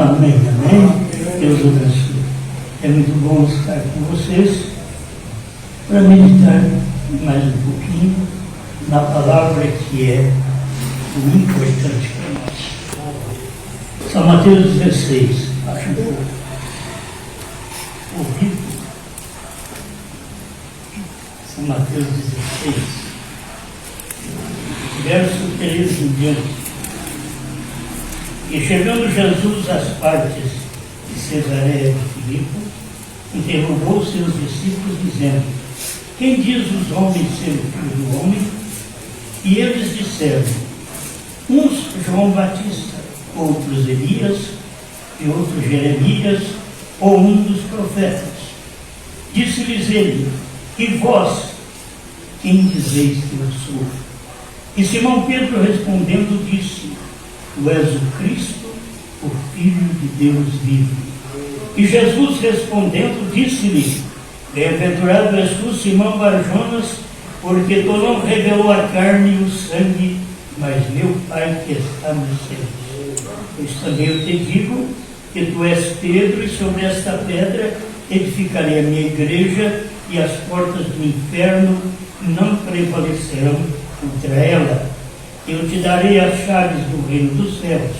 Amém, amém. Deus abençoe. É muito bom estar com vocês para meditar mais um pouquinho na palavra que é o importante para nós. São Mateus 16, acho um pouco ouvido. São Mateus 16, verso 13 em diante. E chegando Jesus às partes de Cesareia de Filipe, interrogou seus discípulos, dizendo: quem diz os homens ser o Filho do Homem? E eles disseram: uns João Batista, outros Elias, e outros Jeremias, ou um dos profetas. Disse-lhes ele: e vós, quem dizeis que eu sou? E Simão Pedro respondendo disse: tu és o Cristo, o Filho de Deus vivo. E Jesus respondendo disse-lhe: bem-aventurado és tu, Simão Barjonas, porque tu não revelou a carne e o sangue, mas meu Pai que está nos céus. Pois também eu te digo que tu és Pedro, e sobre esta pedra edificarei a minha igreja, e as portas do inferno não prevalecerão contra ela. Eu te darei as chaves do reino dos céus,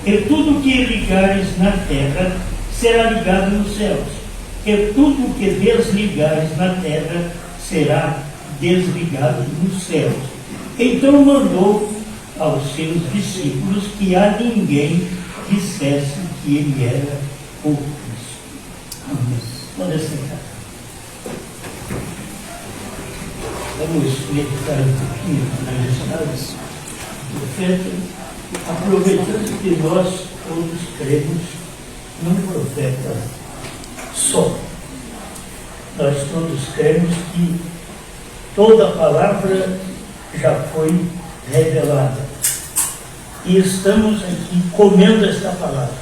e tudo que ligares na terra será ligado nos céus, e tudo que desligares na terra será desligado nos céus. Então mandou aos seus discípulos que a ninguém dissesse que ele era o Cristo. Amém. Pode sentar. Vamos meditar um pouquinho nas palavras do profeta, aproveitando que nós todos cremos num profeta só. Nós todos cremos que toda a palavra já foi revelada. E estamos aqui comendo esta palavra.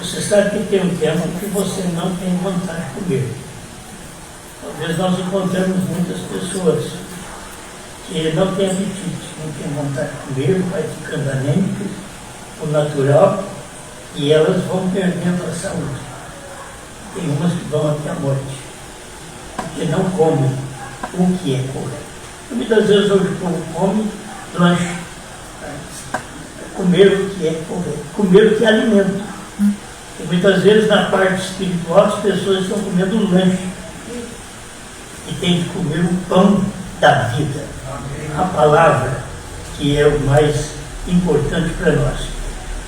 Você sabe que tem um tema que você não tem vontade de comer. Talvez nós encontramos muitas pessoas que não têm apetite, não têm vontade de comer, vai ficando anêmico, o natural, e elas vão perdendo a saúde. Tem umas que vão até a morte, porque não comem o que é correto. Muitas vezes hoje o povo come lanche, comer o que é correto, comer o que é alimento. E muitas vezes na parte espiritual as pessoas estão comendo lanche e tem que comer o pão da vida, a palavra, que é o mais importante para nós.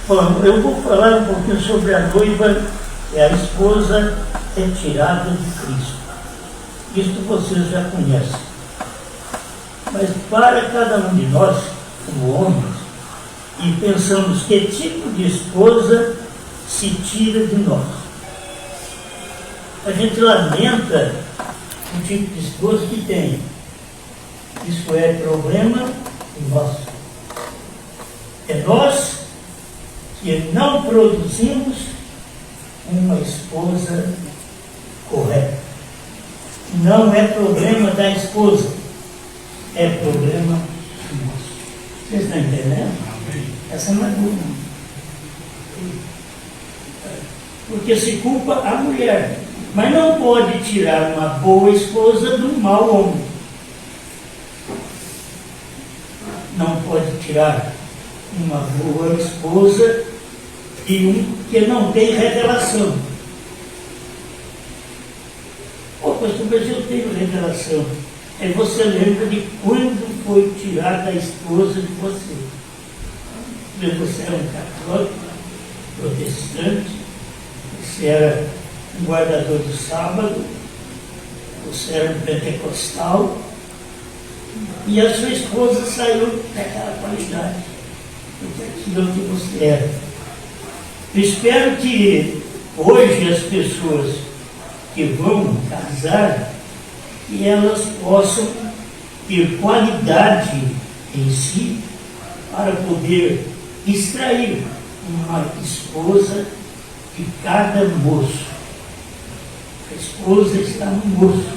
Bom, eu vou falar um pouquinho sobre a noiva, que a esposa retirada de Cristo. Isto vocês já conhecem. Mas para cada um de nós, como homens, e pensamos que tipo de esposa se tira de nós. A gente lamenta o tipo de esposa que tem. Isso é problema nosso. É nós que não produzimos uma esposa correta. Não é problema da esposa, é problema nosso. Vocês estão entendendo? Essa não é dúvida. Porque se culpa a mulher, mas não pode tirar uma boa esposa do mau homem. Não pode tirar uma boa esposa de um que não tem revelação. Oh, pastor, mas eu tenho revelação. Aí você lembra de quando foi tirada a esposa de você. Você era um católico, protestante, você era um guardador do sábado, você era um pentecostal, e a sua esposa saiu daquela qualidade, daquilo que você era. Eu espero que hoje as pessoas que vão casar, que elas possam ter qualidade em si para poder extrair uma esposa de cada moço. A esposa está no moço.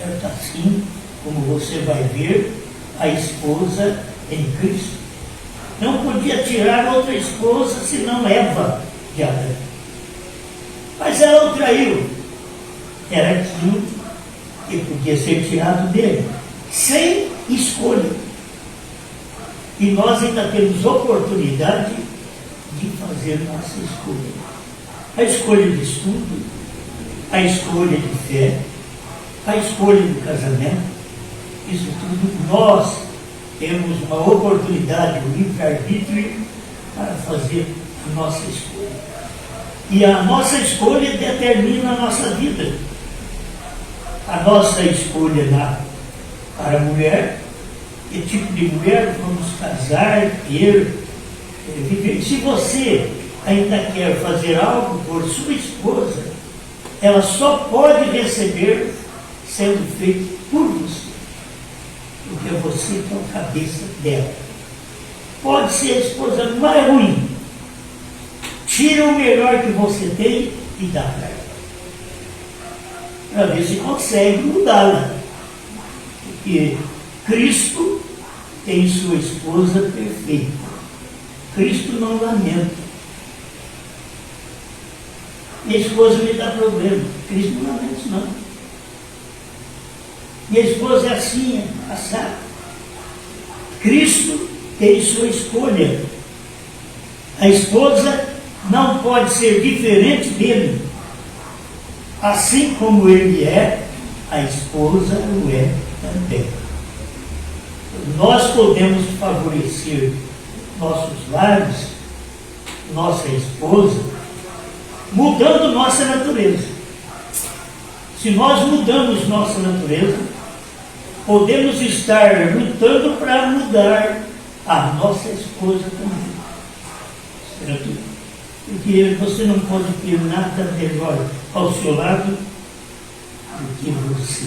É assim como você vai ver a esposa em Cristo. não podia tirar outra esposa senão Eva de Adão. Mas ela o traiu. Era aquilo que podia ser tirado dele, sem escolha. E nós ainda temos oportunidade de fazer nossa escolha. A escolha de estudo, a escolha de fé, a escolha do casamento, isso tudo nós temos uma oportunidade, um livre-arbítrio para fazer a nossa escolha. E a nossa escolha determina a nossa vida. A nossa escolha para a mulher, que tipo de mulher vamos casar, ter, viver. Se você ainda quer fazer algo por sua esposa, ela só pode receber sendo feito por você, porque você é a cabeça dela. Pode ser a esposa mais ruim, tira o melhor que você tem e dá para ela, para ver se consegue mudá-la, porque Cristo tem sua esposa perfeita. Cristo não lamenta. Minha esposa me dá problema. Cristo não lamenta isso, não. Minha esposa é assim, é assado. Cristo tem sua escolha. A esposa não pode ser diferente dele. Assim como ele é, a esposa o é também. Nós podemos favorecer nossos lares, nossa esposa, mudando nossa natureza. Se nós mudamos nossa natureza, podemos estar lutando para mudar a nossa esposa também. Certo? Porque você não pode ter nada melhor ao seu lado do que você.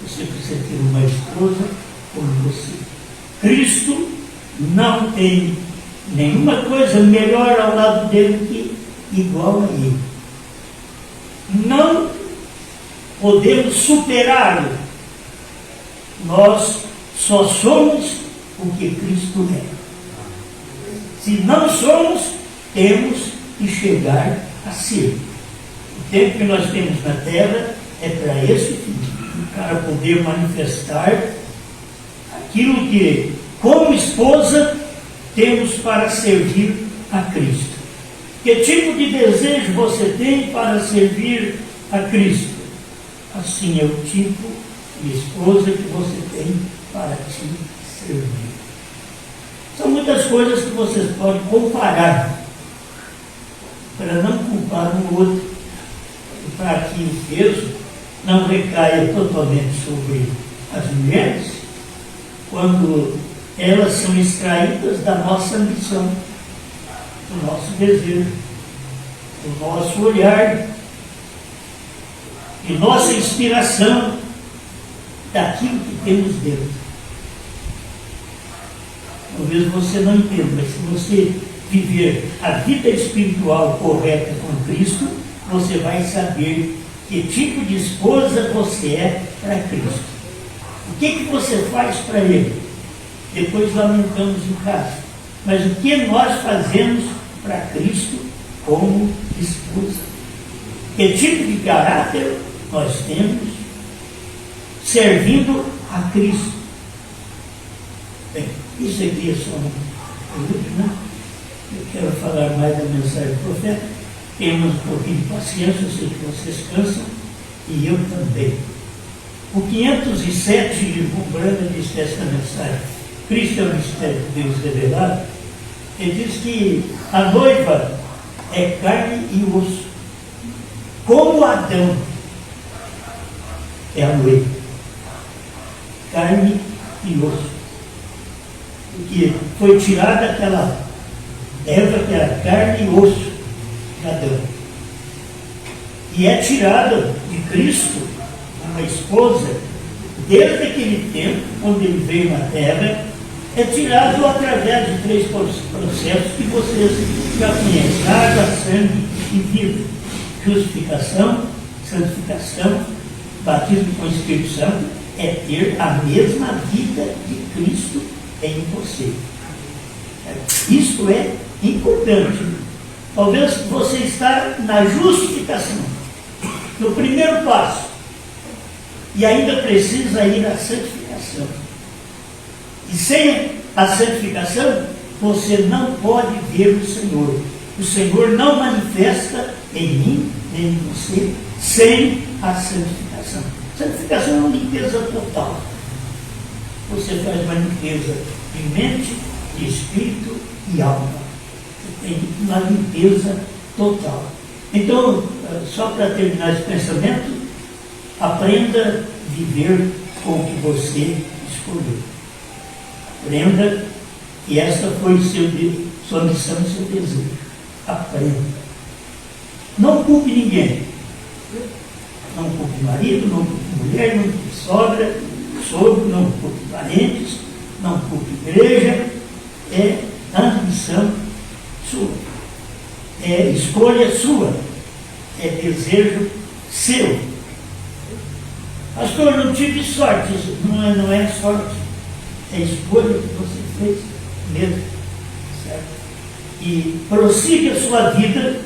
Você precisa ter uma esposa como você. Cristo não tem nenhuma coisa melhor ao lado dele que igual a ele. Não podemos superá-lo. Nós só somos o que Cristo é. Se não somos, temos que chegar a ser. O tempo que nós temos na terra é para esse fim, para poder manifestar aquilo que, como esposa, temos para servir a Cristo. Que tipo de desejo você tem para servir a Cristo? Assim é o tipo de esposa que você tem para te servir. São muitas coisas que vocês podem comparar, para não culpar um outro, para que o peso não recaia totalmente sobre as mulheres, quando elas são extraídas da nossa ambição, do nosso desejo, do nosso olhar, de nossa inspiração, daquilo que temos dentro. Talvez você não entenda, mas se você viver a vida espiritual correta com Cristo, você vai saber que tipo de esposa você é para Cristo. O que você faz para Ele? Depois lamentamos em casa. Mas o que nós fazemos para Cristo como esposa? Que tipo de caráter nós temos servindo a Cristo? Bem, isso aqui é só né? Eu quero falar mais da mensagem do profeta. Temos um pouquinho de paciência, eu sei que vocês cansam, e eu também. O 507 de Umbanda diz essa mensagem. Cristo é o mistério de Deus revelado. Ele diz que a noiva é carne e osso. Como Adão é a noiva. Carne e osso. Porque foi tirada aquela Eva que era carne e osso de Adão. E é tirada de Cristo, uma esposa, desde aquele tempo, quando ele veio na terra, é tirado através de 3 processos que vocês já conhecem: água, sangue e vida. Justificação, santificação, batismo com o Espírito Santo, é ter a mesma vida de Cristo em você. Isto é importante. Talvez você está na justificação, no primeiro passo, e ainda precisa ir à santificação. E sem a santificação, você não pode ver o Senhor. O Senhor não manifesta em mim, nem em você, sem a santificação. Santificação é uma limpeza total. Você faz uma limpeza de mente, de espírito e alma. Você tem uma limpeza total. Então, só para terminar esse pensamento, aprenda a viver com o que você escolheu. Aprenda que esta foi sua missão e seu desejo. Aprenda. Não culpe ninguém. Não culpe marido, não culpe mulher, não culpe sogra, sogro, não culpe parentes, não culpe igreja. É ambição sua. É escolha sua. É desejo seu. Pastor, eu não tive sorte. Não é sorte. É escolha que você fez mesmo. Certo? E prossiga a sua vida,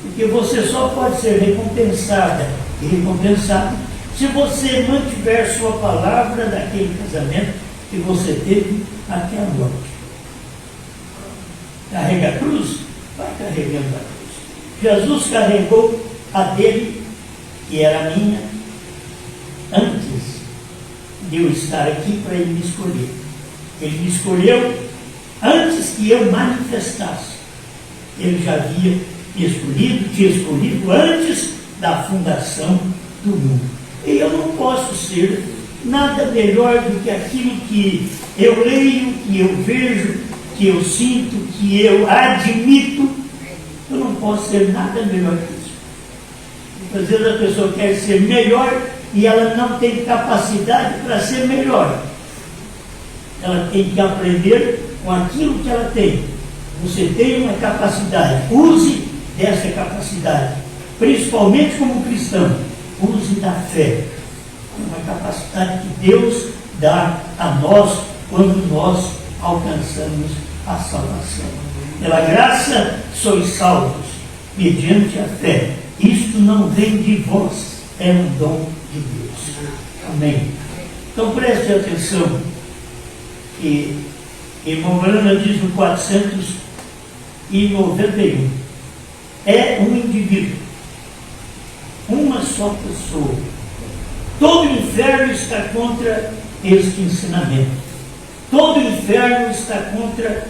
porque você só pode ser recompensada e recompensado se você mantiver sua palavra daquele casamento que você teve até a morte. Carrega a cruz? Vai carregando a cruz. Jesus carregou a dele, que era a minha, antes de eu estar aqui para ele me escolher. Ele me escolheu antes que eu manifestasse. Ele já havia tinha escolhido antes da fundação do mundo. E eu não posso ser nada melhor do que aquilo que eu leio, que eu vejo, que eu sinto, que eu admito. Eu não posso ser nada melhor que isso. Às vezes a pessoa quer ser melhor e ela não tem capacidade para ser melhor. Ela tem que aprender com aquilo que ela tem. Você tem uma capacidade, use dessa capacidade, principalmente como cristão, use da fé. É uma capacidade que Deus dá a nós quando nós alcançamos a salvação. Pela graça sois salvos, mediante a fé. Isto não vem de vós, é um dom de Deus. Amém. Então preste atenção que irmão Brana diz no 491, é um indivíduo, uma só pessoa. Todo o inferno está contra este ensinamento. Todo o inferno está contra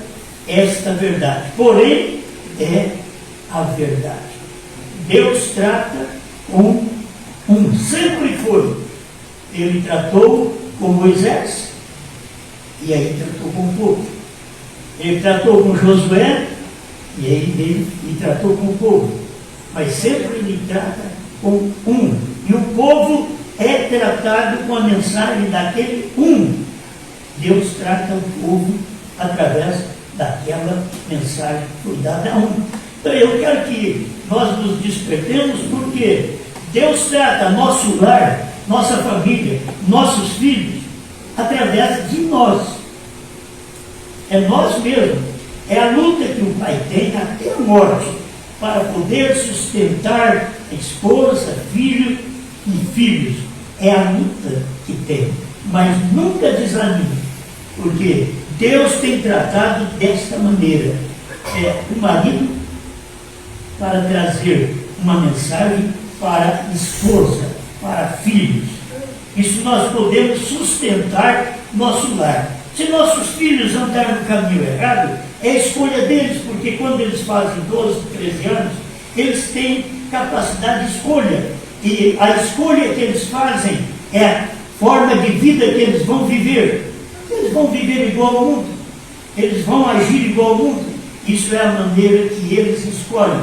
esta verdade. Porém, é a verdade. Deus trata com sempre foi. Ele tratou com Moisés, e aí tratou com o povo. Ele tratou com Josué, e aí ele tratou com o povo. Mas sempre ele trata com um. E o povo é tratado com a mensagem daquele um. Deus trata o povo através daquela mensagem que foi dada a um. Então eu quero que nós nos despertemos, porque Deus trata nosso lar, nossa família, nossos filhos, através de nós. É nós mesmos. É a luta que o pai tem até a morte para poder sustentar a esposa, filho e filhos. É a luta que tem. Mas nunca desanime, porque Deus tem tratado desta maneira. O marido para trazer uma mensagem para a esposa, para filhos. Isso nós podemos sustentar nosso lar. Se nossos filhos andarem no caminho errado, é a escolha deles, porque quando eles fazem 12, 13 anos, eles têm capacidade de escolha. E a escolha que eles fazem é a forma de vida que eles vão viver. Eles vão viver igual ao mundo. Eles vão agir igual ao mundo. Isso é a maneira que eles escolhem.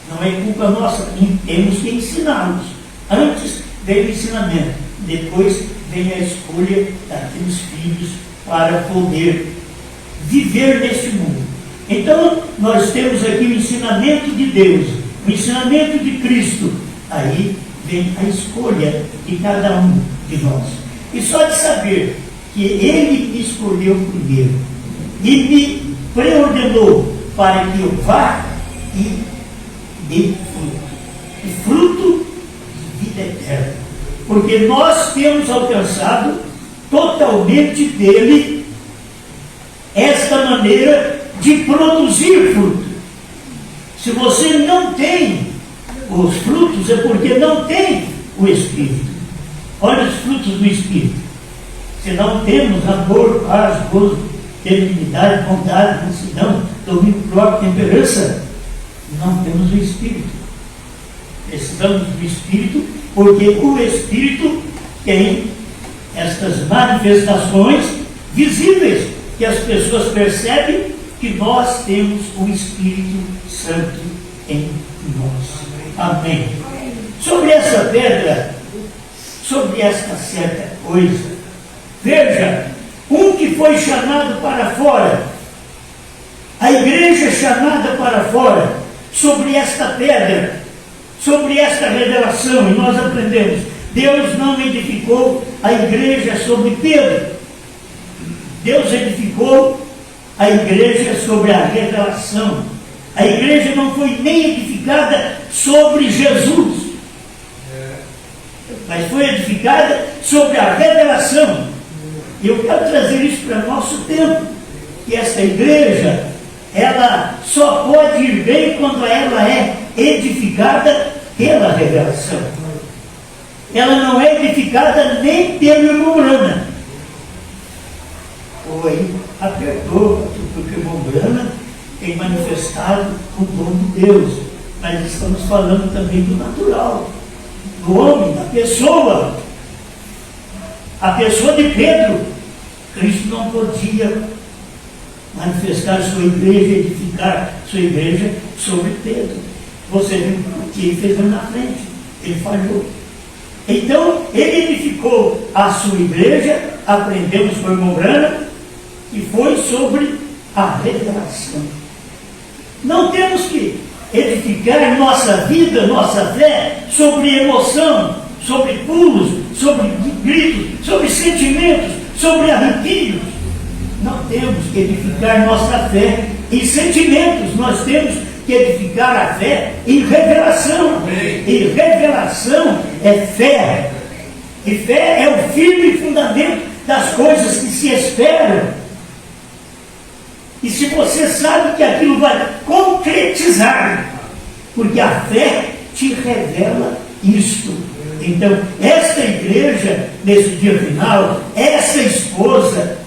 Não é culpa nossa, temos que ensiná-los. Antes vem o ensinamento, depois vem a escolha daqueles filhos para poder viver neste mundo. Então, nós temos aqui o ensinamento de Deus, o ensinamento de Cristo. Aí vem a escolha de cada um de nós. E só de saber que Ele me escolheu primeiro e me preordenou para que eu vá e dê fruto. E fruto de vida eterna. Porque nós temos alcançado totalmente dele esta maneira de produzir fruto. Se você não tem os frutos, é porque não tem o Espírito. Olha os frutos do Espírito. Se não temos amor, paz, gozo, benignidade, bondade, mansidão, domínio próprio, temperança, não temos o Espírito. Precisamos do Espírito, porque o Espírito tem estas manifestações visíveis, que as pessoas percebem que nós temos o Espírito Santo em nós. Amém. Sobre essa pedra, sobre esta certa coisa, veja, um que foi chamado para fora, a igreja chamada para fora, sobre esta pedra, sobre esta revelação, e nós aprendemos, Deus não edificou a igreja sobre Pedro, Deus edificou a igreja sobre a revelação. A igreja não foi nem edificada sobre Jesus, mas foi edificada sobre a revelação. E eu quero trazer isso para o nosso tempo, que esta igreja, ela só pode ir bem quando ela é edificada pela revelação. Ela não é edificada nem pelo irmão Brana. Ou aí apertou, porque o irmão Brana tem manifestado o dom de Deus. Mas estamos falando também do natural, do homem, da pessoa. A pessoa de Pedro. Cristo não podia manifestar sua igreja, edificar sua igreja sobre Pedro. Você viu o que ele fez na frente. Ele falhou. Então, ele edificou a sua igreja, aprendemos com o irmão Brana, e foi sobre a revelação. Não temos que edificar nossa vida, nossa fé, sobre emoção, sobre pulos, sobre gritos, sobre sentimentos, sobre arrepios. Não temos que edificar nossa fé em sentimentos, nós temos que edificar a fé em revelação. E revelação é fé. E fé é o firme fundamento das coisas que se esperam. E se você sabe que aquilo vai concretizar, porque a fé te revela isto. Então, esta igreja, nesse dia final, essa esposa,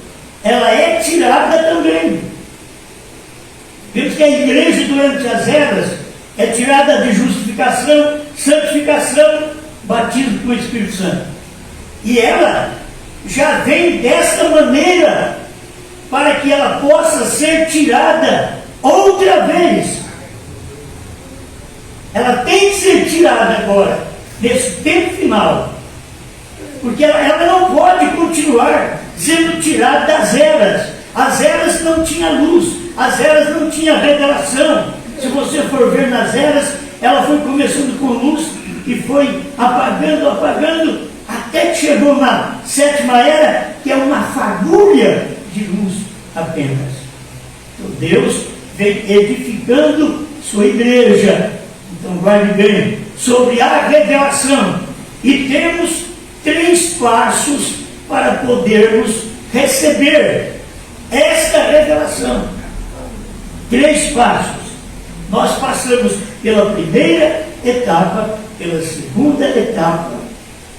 ela é tirada também. Vemos que a igreja durante as eras é tirada de justificação, santificação, batismo com o Espírito Santo. E ela já vem desta maneira, para que ela possa ser tirada outra vez. Ela tem que ser tirada agora, nesse tempo final. Porque ela não pode continuar sendo tirada das eras. As eras não tinham luz, as eras não tinham revelação. Se você for ver nas eras, ela foi começando com luz e foi apagando, até que chegou na sétima era, que é uma fagulha de luz apenas. Então Deus vem edificando sua igreja. Então guarde bem, sobre a revelação. E temos 3 passos para podermos receber esta revelação. 3 passos. Nós passamos pela primeira etapa, pela segunda etapa,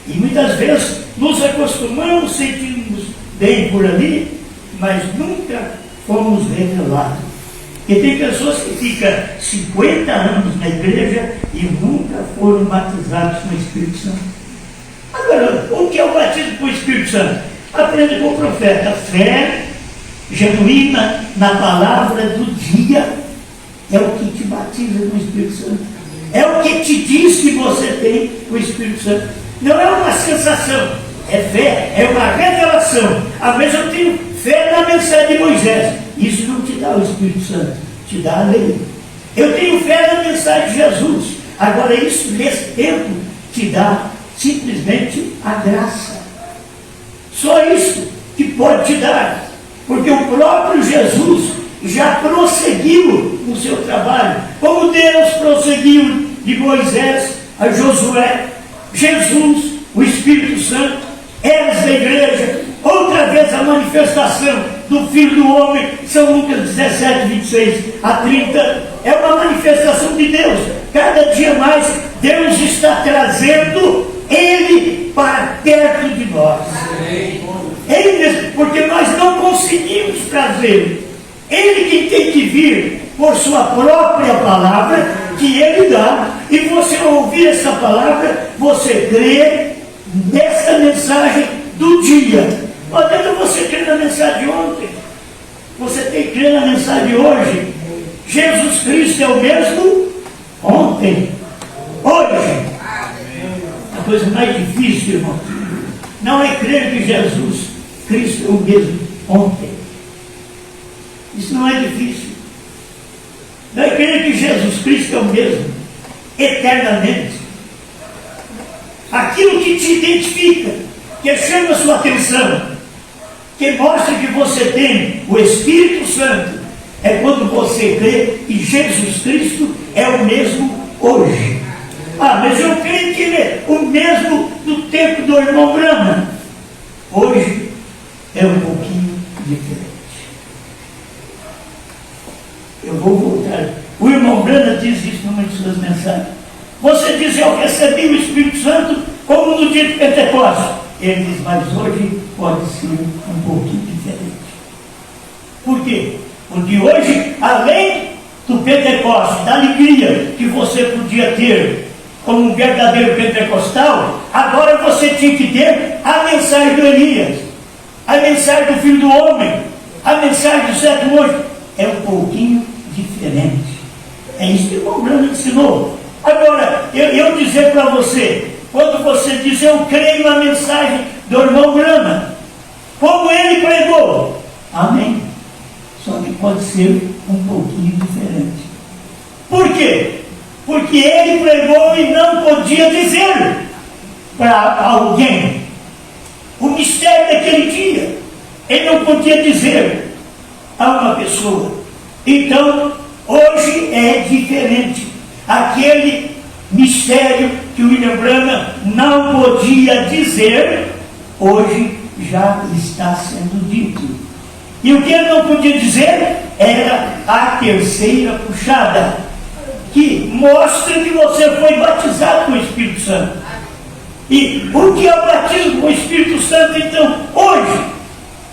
e muitas vezes nos acostumamos, sentimos bem por ali, mas nunca fomos revelados. E tem pessoas que ficam 50 anos na igreja e nunca foram batizados com o Espírito Santo. Agora, o que é o batismo com o Espírito Santo? Aprende com o profeta. Fé genuína na palavra do dia é o que te batiza com o Espírito Santo. É o que te diz que você tem o Espírito Santo. Não é uma sensação, é fé, é uma revelação. Às vezes eu tenho fé na mensagem de Moisés. Isso não te dá o Espírito Santo, te dá a lei. Eu tenho fé na mensagem de Jesus. Agora isso, nesse tempo, te dá simplesmente a graça. Só isso que pode te dar. Porque o próprio Jesus já prosseguiu no seu trabalho, como Deus prosseguiu de Moisés a Josué, Jesus, o Espírito Santo, eras da igreja, outra vez a manifestação do Filho do Homem, São Lucas 17, 26 a 30, é uma manifestação de Deus. Cada dia mais Deus está trazendo Ele para perto de nós. Ele mesmo, porque nós não conseguimos trazê-lo. Ele que tem que vir por sua própria palavra, que Ele dá, e você ouvir essa palavra, você crê nessa mensagem do dia. Não adianta você crer na mensagem de ontem, você tem que crer na mensagem de hoje. Jesus Cristo é o mesmo ontem, hoje. A coisa mais difícil, irmão, não é crer que Jesus Cristo é o mesmo ontem. Isso não é difícil. Não é crer que Jesus Cristo é o mesmo eternamente. Aquilo que te identifica, que chama a sua atenção, que mostra que você tem o Espírito Santo, é quando você crê que Jesus Cristo é o mesmo hoje. Ah, mas eu creio que Ele é o mesmo do tempo do irmão Branham. Hoje é um pouquinho diferente. Eu vou voltar. O irmão Branham diz isso numa de suas mensagens. Você diz, eu recebi o Espírito Santo como no dia de Pentecostes. Ele diz, mas hoje pode ser um pouquinho diferente. Por quê? Porque hoje, além do Pentecostes, da alegria que você podia ter como um verdadeiro pentecostal, agora você tinha que ter a mensagem do Elias, a mensagem do Filho do Homem, a mensagem do sétimo anjo. É um pouquinho diferente. É isso que o irmão Branham ensinou. Agora, eu dizer para você, quando você diz, eu creio na mensagem do irmão Branham, como ele pregou, amém. Só que pode ser um pouquinho diferente. Por quê? Porque ele pregou e não podia dizer para alguém o mistério daquele dia. Ele não podia dizer a uma pessoa. Então, hoje é diferente. Aquele mistério que o William Branham não podia dizer, hoje já está sendo dito. E o que ele não podia dizer era a terceira puxada, que mostra que você foi batizado com o Espírito Santo. E o que é o batismo com o Espírito Santo, então, hoje?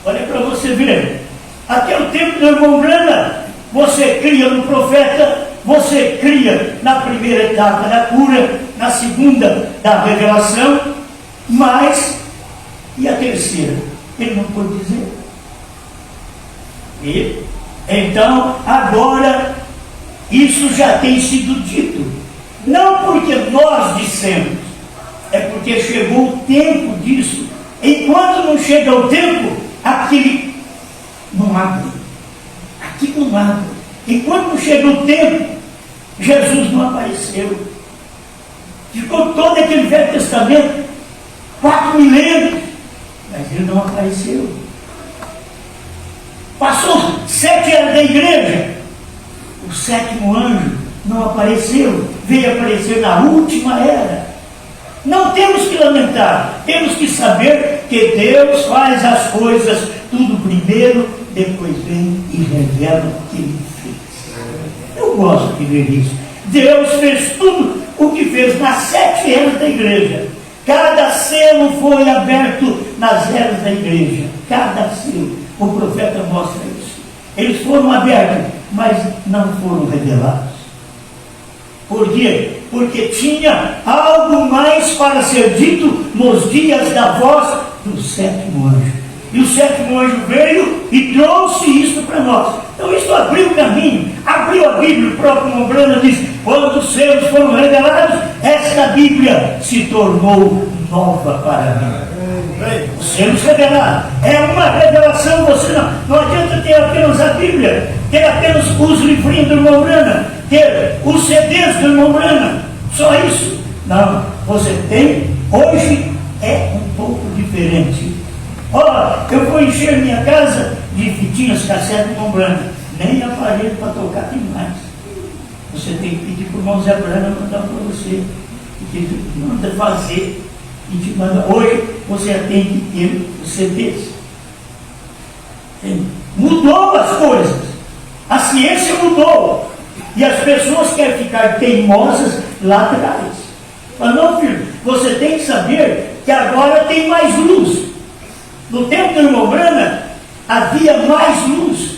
Olha para você ver. Até o tempo do irmão Branham, você cria no profeta, você cria na primeira etapa da cura, na segunda da revelação, mas, e a terceira? Ele não pode dizer. E, então, agora, isso já tem sido dito. Não porque nós dissemos, é porque chegou o tempo disso. Enquanto não chega o tempo, aquilo não abre. Aquilo não abre. Enquanto não chega o tempo, Jesus não apareceu. Ficou todo aquele Velho Testamento, 4 milênios, mas ele não apareceu. Passou 7 anos da igreja, o sétimo anjo não apareceu, veio aparecer na última era. Não temos que lamentar, temos que saber que Deus faz as coisas tudo primeiro, depois vem e revela o que Ele fez. Eu gosto de ver isso. Deus fez tudo o que fez nas 7 eras da igreja. Cada selo foi aberto nas eras da igreja. Cada selo. O profeta mostra isso. Eles foram abertos, mas não foram revelados. Por quê? Porque tinha algo mais para ser dito nos dias da voz do sétimo anjo. E o sétimo anjo veio e trouxe isso para nós. Então isso abriu o caminho, abriu a Bíblia. O próprio irmão Branham diz, quando os selos foram revelados, esta Bíblia se tornou nova para mim. Os selos revelados. É uma revelação, você não adianta ter apenas a Bíblia, ter apenas os livrinhos do irmão Branham, ter os CDs do irmão Branham, só isso. Não, você tem, hoje é um pouco diferente. Olha, eu vou encher minha casa de fitinhas cassete do irmão Branham. Nem aparelho para tocar tem mais. Você tem que pedir para o irmão Zé Brana mandar para você. Porque ele manda fazer e te manda. Hoje você tem que ter os CDs. Mudou as coisas. A ciência mudou. E as pessoas querem ficar teimosas lá atrás. Mas não, filho, você tem que saber que agora tem mais luz. No tempo do irmão Brana, havia mais luz.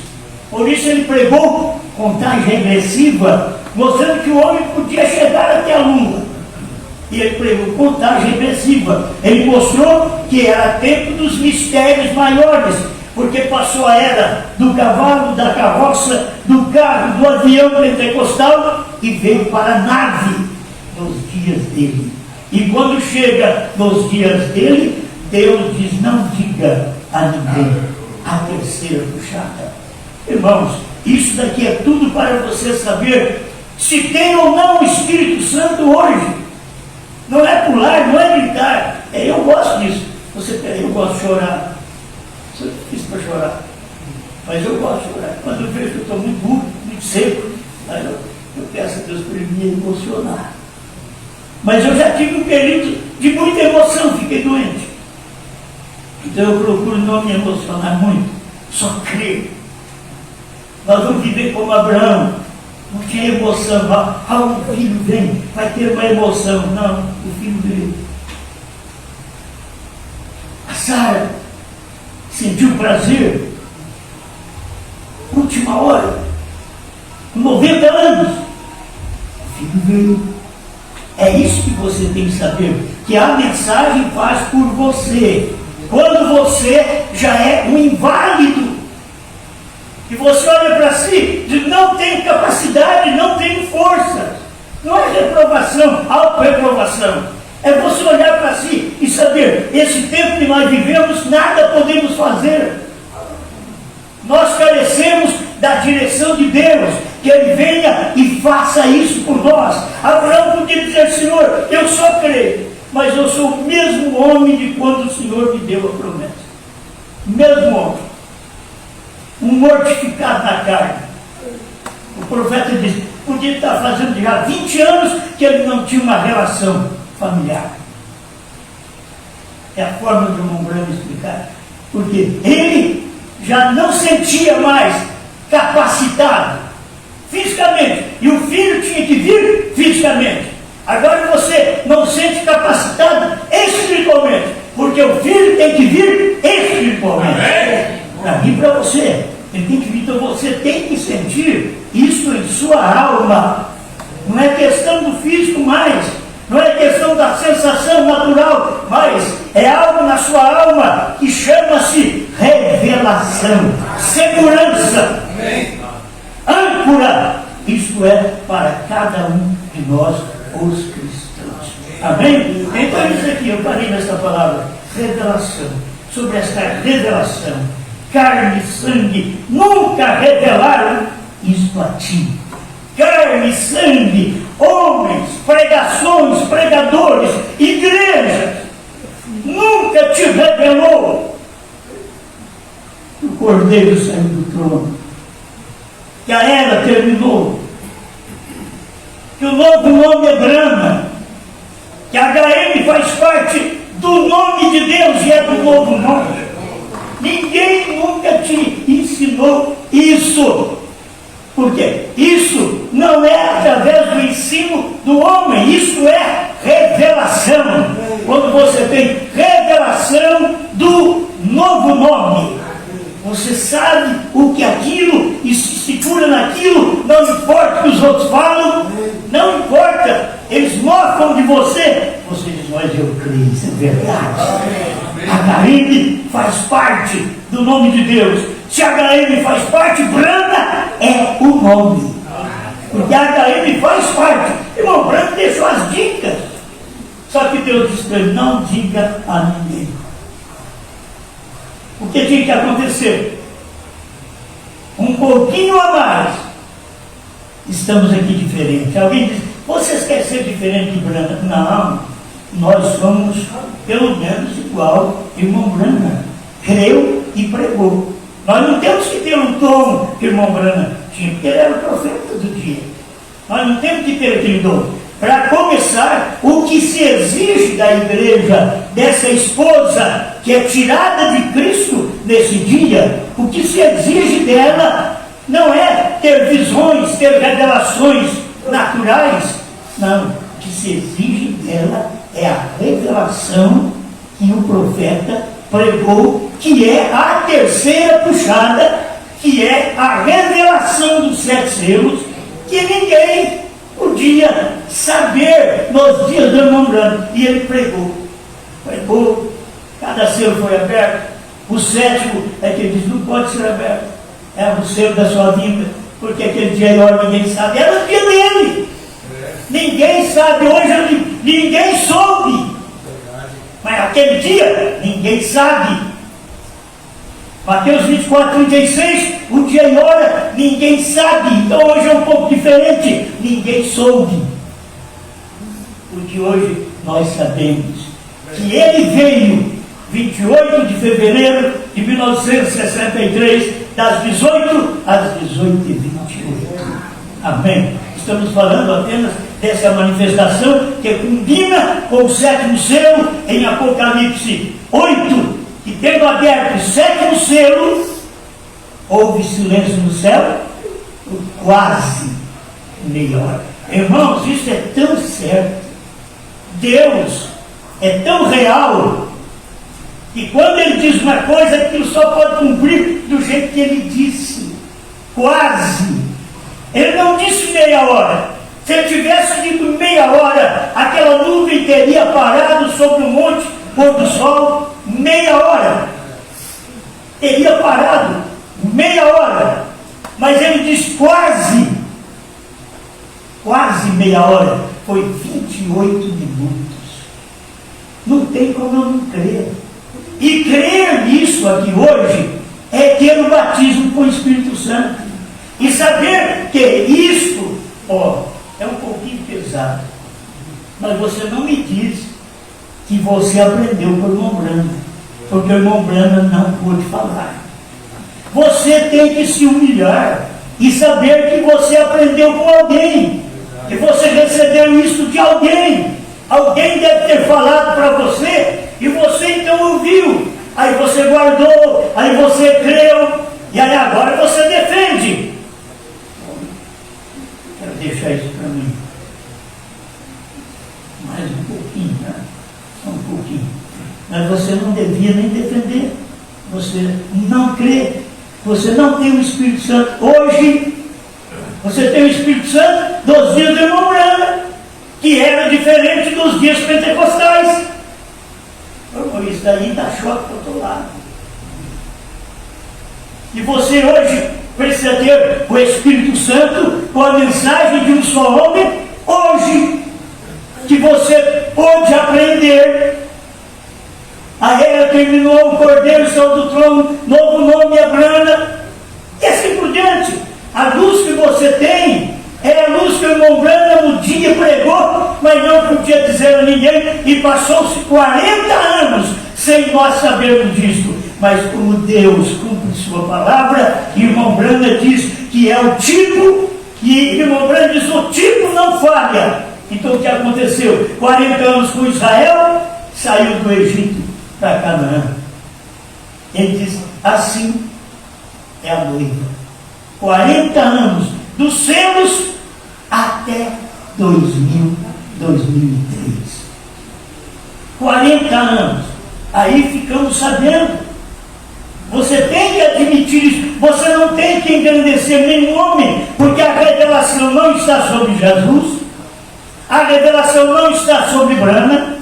Por isso ele pregou contagem regressiva, mostrando que o homem podia chegar até a lua. E ele pregou contagem regressiva. Ele mostrou que era tempo dos mistérios maiores, porque passou a era do cavalo, da carroça, do carro, do avião pentecostal e veio para a nave nos dias dele. E quando chega nos dias dele, Deus diz: não diga a ninguém a terceira puxada. Irmãos, isso daqui é tudo para você saber se tem ou não o Espírito Santo hoje. Não é pular, não é gritar. Eu gosto disso. Eu gosto de chorar. Sou difícil para chorar, mas eu gosto de chorar. Quando eu vejo que eu estou muito burro, muito seco, aí eu peço a Deus para ele me emocionar. Mas eu já tive um período de muita emoção, fiquei doente. Então eu procuro não me emocionar muito, só crer. Nós vamos viver como Abraão, não tinha emoção. O filho vem, vai ter uma emoção. Não, o filho veio. A Sara sentiu prazer, última hora, com 90 anos, o filho veio. É isso que você tem que saber, que a mensagem faz por você. Quando você já é um inválido, e você olha para si e diz: não tenho capacidade, não tenho força. Não é reprovação, auto-reprovação. É você olhar para si e saber: esse tempo que nós vivemos, nada podemos fazer. Nós carecemos da direção de Deus, que Ele venha e faça isso por nós. Abraão podia dizer: Senhor, eu só creio, mas eu sou o mesmo homem de quando o Senhor me deu a promessa. Mesmo homem. Um mortificado na carne. O profeta diz: podia estar fazendo já 20 anos que ele não tinha uma relação familiar. É a forma do irmão Brana explicar. Porque ele já não sentia mais capacitado fisicamente. E o filho tinha que vir fisicamente. Agora você não sente capacitado espiritualmente. Porque o filho tem que vir espiritualmente. Para mim, para você. Ele tem que vir. Então você tem que sentir isso em sua alma. Não é questão do físico mais. Não é questão da sensação natural, mas é algo na sua alma que chama-se revelação, segurança, âncora. Isto é para cada um de nós, os cristãos. Amém? Então isso aqui, eu parei nessa palavra, revelação. Sobre esta revelação, carne e sangue nunca revelaram isto a ti. Carne e sangue, homens, pregações, pregadores, igrejas, nunca te revelou que o Cordeiro saiu do trono, que a era terminou, que o novo nome é Brana, que a HM faz parte do nome de Deus e é do novo nome. Ninguém nunca te ensinou isso. Por quê? Isso não é através do ensino do homem, isso é revelação. Quando você tem revelação do novo nome, você sabe o que é aquilo e se segura naquilo, não importa o que os outros falam, não importa, eles mostram de você. Você diz: mas eu creio, isso é verdade. A HM faz parte do nome de Deus. Se a HM faz parte, Brana é o nome. Porque a HM faz parte. Irmão, Brana deixou as dicas. Só que Deus disse para ele: não diga a ninguém. O que tinha que acontecer? Um pouquinho a mais. Estamos aqui diferentes. Alguém diz: vocês querem ser diferente de Brana? Não, nós somos pelo menos igual irmão Brana. Creu e pregou. Nós não temos que ter um dom que o irmão Branham tinha, porque ele era o profeta do dia. Nós não temos que ter aquele dom. Para começar, o que se exige da igreja, dessa esposa que é tirada de Cristo nesse dia, o que se exige dela não é ter visões, ter revelações naturais. Não, o que se exige dela é a revelação que o profeta pregou, que é a terceira puxada, que é a revelação dos 7 selos, que ninguém podia saber nos dias do irmão Branham. E ele pregou, cada selo foi aberto. O 7º é que ele diz, não pode ser aberto, é o selo da sua vida, porque aquele dia e hora ninguém sabe, era o dia dele. Ninguém sabe, hoje ninguém soube, mas aquele dia ninguém sabe. Mateus 24, 36, o dia e hora ninguém sabe. Então hoje é um pouco diferente, ninguém soube. O de hoje nós sabemos que ele veio 28 de fevereiro de 1963, das 18 às 18h28. Amém. Estamos falando apenas dessa manifestação que combina com o 7º selo em Apocalipse 8, que tendo aberto o 7º selo, houve silêncio no céu por quase meia hora. Irmãos, isso é tão certo. Deus é tão real que quando ele diz uma coisa, aquilo só pode cumprir do jeito que ele disse. Quase. Ele não disse meia hora. Se ele tivesse dito meia hora, aquela nuvem teria parado sobre o monte pôr do sol. Meia hora. Teria parado. Meia hora. Mas ele diz quase. Quase meia hora. Foi 28 minutos. Não tem como eu não crer. E crer nisso aqui hoje é ter o batismo com o Espírito Santo. E saber que isto, é um pouquinho pesado. Mas você não me diz que você aprendeu com o irmão Branham, porque o irmão Branham não pôde falar. Você tem que se humilhar e saber que você aprendeu com alguém, que você recebeu isso de alguém. Alguém deve ter falado para você e você então ouviu. Aí você guardou, aí você creu e aí agora você defende. Quero deixar isso para mim. Mais um pouquinho, né? Só um pouquinho. Mas você não devia nem defender. Você não crê. Você não tem o Espírito Santo. Hoje, você tem o Espírito Santo dos dias do irmão Branham, que era diferente dos dias pentecostais. Isso daí dá choque para o outro lado. E você hoje precisa ter o Espírito Santo com a mensagem de um só homem. Hoje, que você pode aprender. A era terminou, o Cordeiro saiu do trono, novo nome é Branham, e assim por diante. A luz que você tem é a luz que o irmão Branham no dia pregou, mas não podia dizer a ninguém, e passou-se 40 anos sem nós sabermos disso. Mas como Deus cumpre sua palavra, e o irmão Branham diz que é o tipo, e o irmão Branham diz o tipo não falha. Então o que aconteceu? 40 anos com Israel, saiu do Egito para Canaã. Ele diz, assim é a noiva. 40 anos, dos selos até 2003. 40 anos. Aí ficamos sabendo. Você tem que admitir isso. Você não tem que engrandecer nenhum homem, porque a revelação não está sobre Jesus, a revelação não está sobre Branham,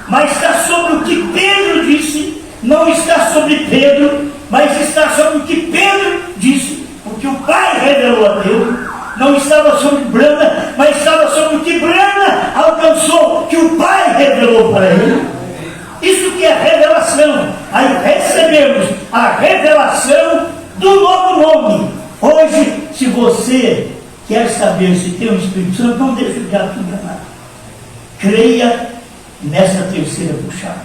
mas está sobre o que Pedro disse. Não está sobre Pedro, mas está sobre o que Pedro disse, porque o Pai revelou a Deus. Não estava sobre Branham, mas estava sobre o que Branham alcançou, que o Pai revelou para ele. Isso que é revelação. Aí recebemos a revelação do novo nome. Hoje, se você quer saber se tem o Espírito Santo, não deixe de gato enganar. Creia nessa terceira puxada.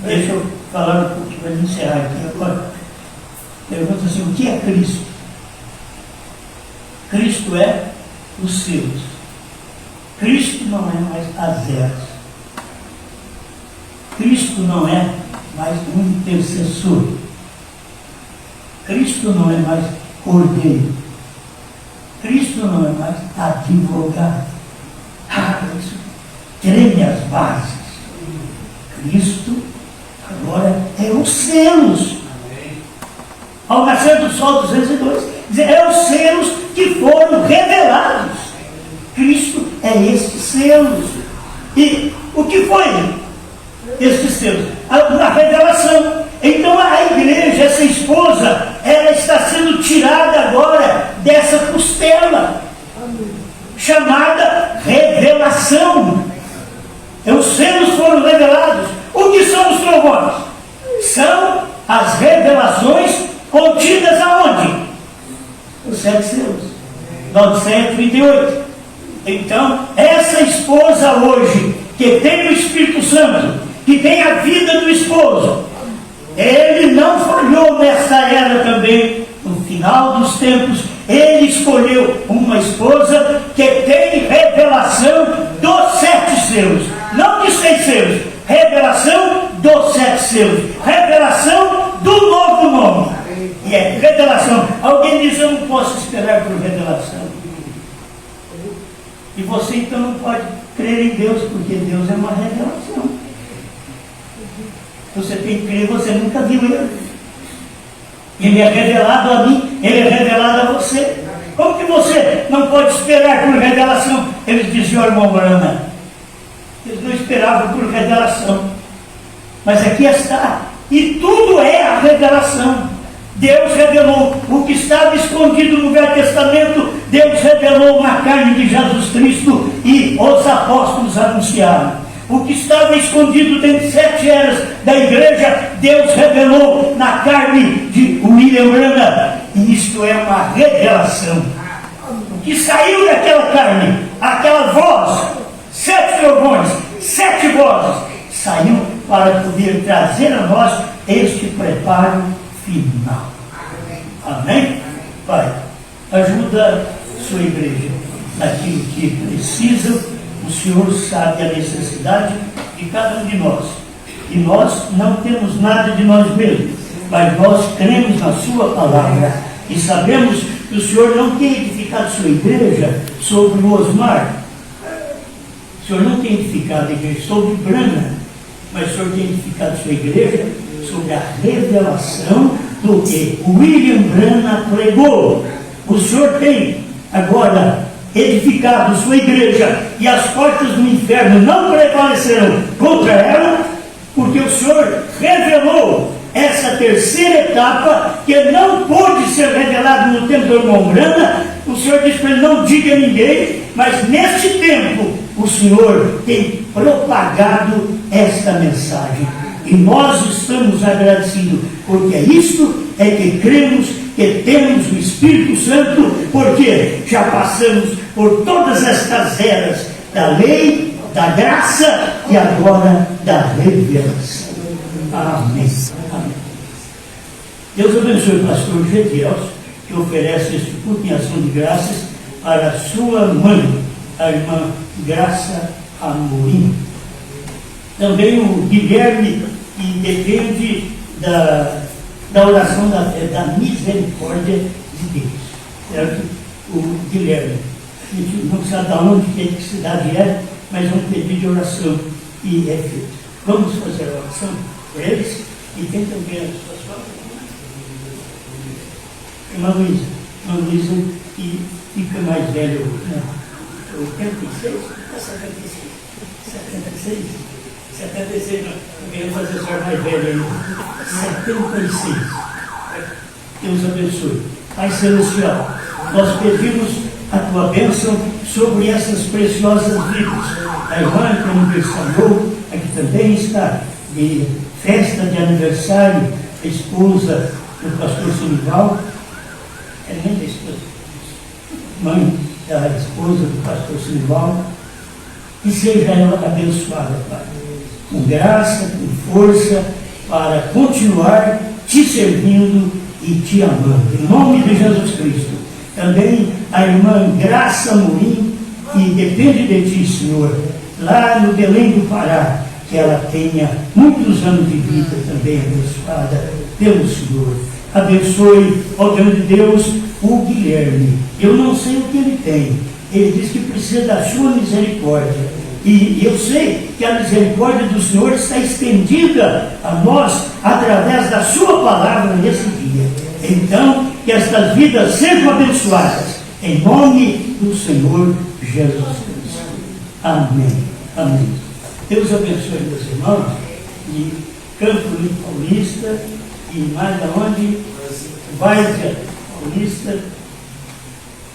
Deixa eu falar um pouquinho para encerrar aqui agora. Pergunta assim, o que é Cristo? Cristo é os seus. Cristo não é mais as eras. Cristo não é mais um intercessor. Cristo não é mais cordeiro. Cristo não é mais advogado. Isso treme as bases. Cristo agora é os selos. Ao nascer do sol 202, é os selos que foram revelados. Cristo é estes selos. E o que foi estes selos? A revelação. Então a igreja, essa esposa, ela está sendo tirada agora dessa costela, chamada revelação. Os selos foram revelados. O que são os trovões? São as revelações contidas aonde? Os 7 selos. Na Odisseia 38. Então, essa esposa hoje, que tem o Espírito Santo, que tem a vida do esposo, ele não falhou nessa era também. No final dos tempos, ele escolheu uma esposa que tem revelação dos 7 selos. Não de 6 selos. Revelação dos 7 selos. Revelação do novo nome. E é revelação. Alguém diz, eu não posso esperar por revelação. E você então não pode crer em Deus, porque Deus é uma revelação. Você tem que crer, você nunca viu Ele. Ele é revelado a mim, Ele é revelado a você. Como que você não pode esperar por revelação? Eles diziam, irmão Brana, eles não esperavam por revelação. Mas aqui está. E tudo é a revelação. Deus revelou o que estava escondido no Velho Testamento. Deus revelou na carne de Jesus Cristo e os apóstolos anunciaram. O que estava escondido dentro de 7 eras da igreja, Deus revelou na carne de William Branham. E isto é uma revelação. O que saiu daquela carne, aquela voz, 7 trovões, 7 vozes, saiu para poder trazer a nós este preparo final. Amém? Pai, ajuda sua igreja naquilo que precisa. O Senhor sabe a necessidade de cada um de nós. E nós não temos nada de nós mesmos, mas nós cremos na sua palavra. E sabemos que o Senhor não tem edificado sua igreja sobre o Osmar. O Senhor não tem edificado a igreja sobre Brana, mas o Senhor tem edificado sua igreja sobre a revelação do que William Branham pregou. O Senhor tem agora edificado sua igreja, e as portas do inferno não prevalecerão contra ela, porque o Senhor revelou essa terceira etapa que não pôde ser revelada no tempo do irmão Branham. O Senhor disse para ele, não diga a ninguém, mas neste tempo o Senhor tem propagado esta mensagem. E nós estamos agradecidos, porque isto é que cremos que temos o Espírito Santo, porque já passamos por todas estas eras da lei, da graça e agora da revelação. Amém. Amém. Deus abençoe o pastor Gedielson, que oferece este culto em ação de graças para a sua mãe, a irmã Graça Amorim. Também o Guilherme, que depende da oração da misericórdia de Deus, certo? O Guilherme, a gente não sabe de onde, que cidade é, mas é um pedido de oração e é feito. Vamos fazer a oração por eles e tem também as suas palavras. Irmã Luísa, que fica mais velho, né? 86, 76, não queremos fazer só mais velho ainda. 76. Deus abençoe. Pai Celestial, nós pedimos a tua bênção sobre essas preciosas vidas. A irmã que aniversariou, a que também está de festa de aniversário, a esposa do pastor Sinival, é nem da esposa, mãe da esposa do pastor Sinival, e seja ela abençoada, Pai, com graça, com força, para continuar te servindo e te amando. Em nome de Jesus Cristo. Também a irmã Graça Morim, que depende de ti, Senhor, lá no Belém do Pará, que ela tenha muitos anos de vida também abençoada pelo Senhor. Abençoe, ó grande Deus, o Guilherme. Eu não sei o que ele tem. Ele diz que precisa da sua misericórdia. E eu sei que a misericórdia do Senhor está estendida a nós através da sua palavra nesse dia. Então, que estas vidas sejam abençoadas em nome do Senhor Jesus Cristo. Amém. Amém. Deus abençoe meus irmãos. E Campo Limpo Paulista e mais aonde? Várzea Paulista.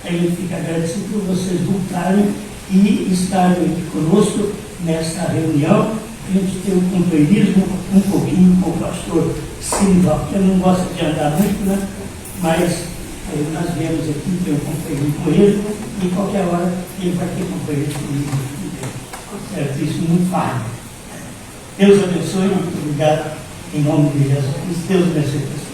A gente fica agradecido por vocês voltarem e estarem aqui conosco nesta reunião. A gente tem um companheirismo um pouquinho com o pastor Silva, que não gosta de andar muito, né? Mas nós viemos aqui ter um companheirismo com ele e qualquer hora ele vai ter companheirismo comigo. Certo? Isso muito fácil. Deus abençoe, muito obrigado em nome de Jesus. Deus abençoe.